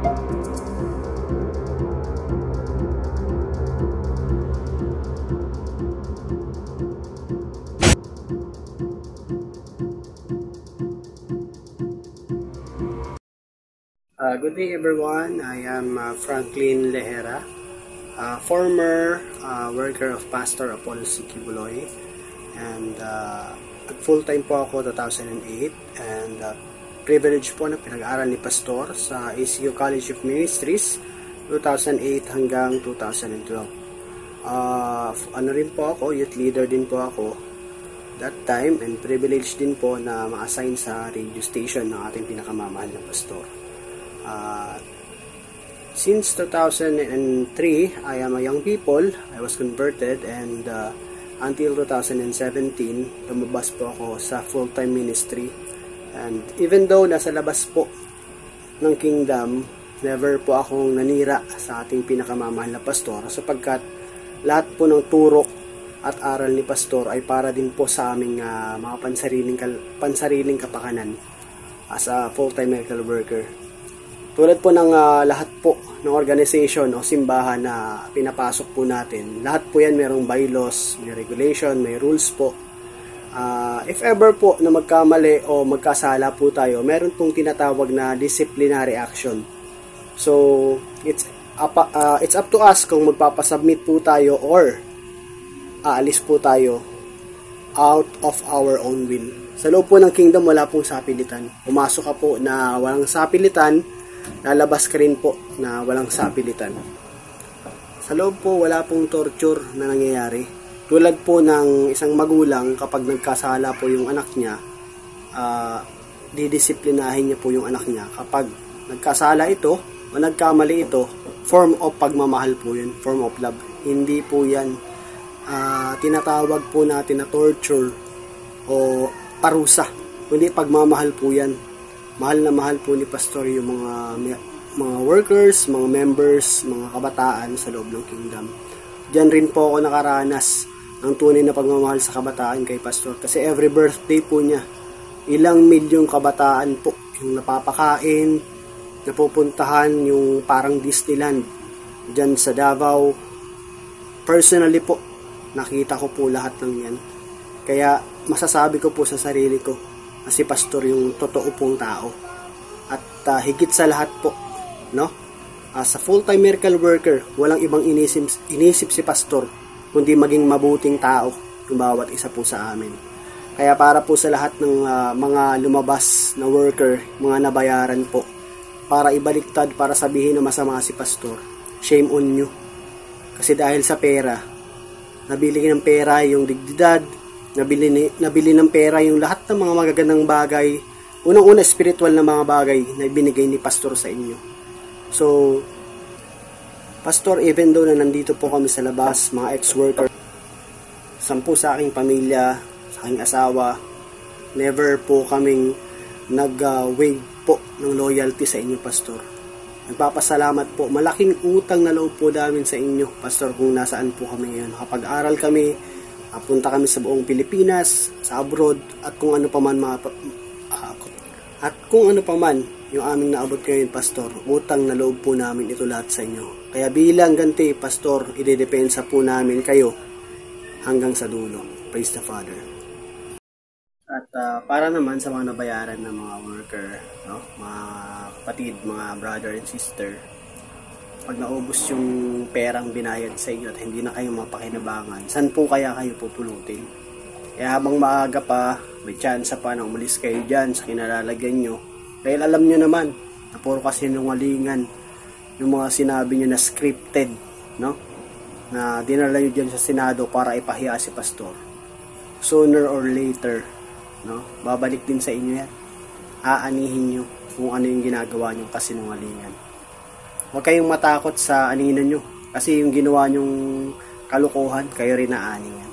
Good day everyone, I am Franklin Lehera, former worker of Pastor Apollo C. Kibuloy, and full-time po ako 2008 and privilege po na pinag-aaral ni Pastor sa ACU College of Ministries 2008 hanggang 2012. Ano rin po ako, youth leader din po ako that time, and privilege din po na ma-assign sa radio station ng ating pinakamamahal na Pastor. Since 2003, I am a young people. I was converted, and until 2017, lumabas po ako sa full-time ministry. And even though nasa labas po ng kingdom, never po akong nanira sa ating pinakamamahal na Pastor, sapagkat lahat po ng turo at aral ni Pastor ay para din po sa aming mga pansariling kapakanan as a full-time medical worker. Tulad po ng lahat po ng organization o simbahan na pinapasok po natin, lahat po yan mayroong bylaws, may regulation, may rules po. If ever po na magkamali o magkasala po tayo, meron pong tinatawag na disciplinary action. So, it's up to us kung magpapasubmit po tayo or aalis po tayo out of our own will. Sa loob po ng kingdom, wala pong sapilitan. Pumasok ka po na walang sapilitan, lalabas ka rin po na walang sapilitan. Sa loob po, wala pong torture na nangyayari. Tulad po ng isang magulang, kapag nagkasala po yung anak niya, didisiplinahin niya po yung anak niya. Kapag nagkasala ito o nagkamali ito, form of pagmamahal po yun, form of love. Hindi po yan tinatawag po natin na torture o parusa, kundi pagmamahal po yan. Mahal na mahal po ni Pastor yung mga workers, mga members, mga kabataan sa loob ng kingdom. Diyan rin po ako nakaranas ng tunay na pagmamahal sa kabataan kay Pastor. Kasi every birthday po niya, ilang milyong kabataan po yung napapakain, napupuntahan yung parang Disneyland diyan sa Davao. Personally po, nakita ko po lahat ng yan. Kaya masasabi ko po sa sarili ko, si Pastor yung totoo pong tao. At higit sa lahat po, no? As a full-time miracle worker, walang ibang inisip si Pastor kundi maging mabuting tao yung bawat isa po sa amin. Kaya para po sa lahat ng mga lumabas na worker, mga nabayaran po, para ibaliktad, para sabihin na masama si Pastor, shame on you. Kasi dahil sa pera, nabili ng pera yung dignidad, nabili ng pera yung lahat ng mga magagandang bagay, unang-una spiritual na mga bagay na binigay ni Pastor sa inyo. So, Pastor, even though na nandito po kami sa labas, mga ex-worker, 10 sa aking pamilya, sa aking asawa, never po kaming nag-wave po ng loyalty sa inyo, Pastor. Nagpapasalamat po. Malaking utang na loob po namin sa inyo, Pastor, kung nasaan po kami ngayon. Kapag-aral kami, punta kami sa buong Pilipinas, sa abroad, at kung ano pa man yung aming naabot ngayon, Pastor, utang na loob po namin ito lahat sa inyo. Kaya bilang ganti, Pastor, idedepensa po namin kayo hanggang sa dulo. Praise the Father. At para naman sa mga nabayaran ng mga worker, no? Mga kapatid, mga brother and sister, pag naubos yung perang binayad sa inyo at hindi na kayo mapakinabangan, saan po kaya kayo pupulutin? Kaya habang maaga pa, may chance pa na umalis kayo dyan sa kinalalagyan nyo. Dahil alam nyo naman, na puro kasi sinungalingan yung mga sinabi nyo na scripted, no? Na dinala nyo dyan sa Senado para ipahiya si Pastor. Sooner or later, no? Babalik din sa inyo yan. Aanihin nyo kung ano yung ginagawa nyo kasinungalingan. Huwag kayong matakot sa aninan nyo. Kasi yung ginawa nyong kalukuhan, kayo rin naanin yan.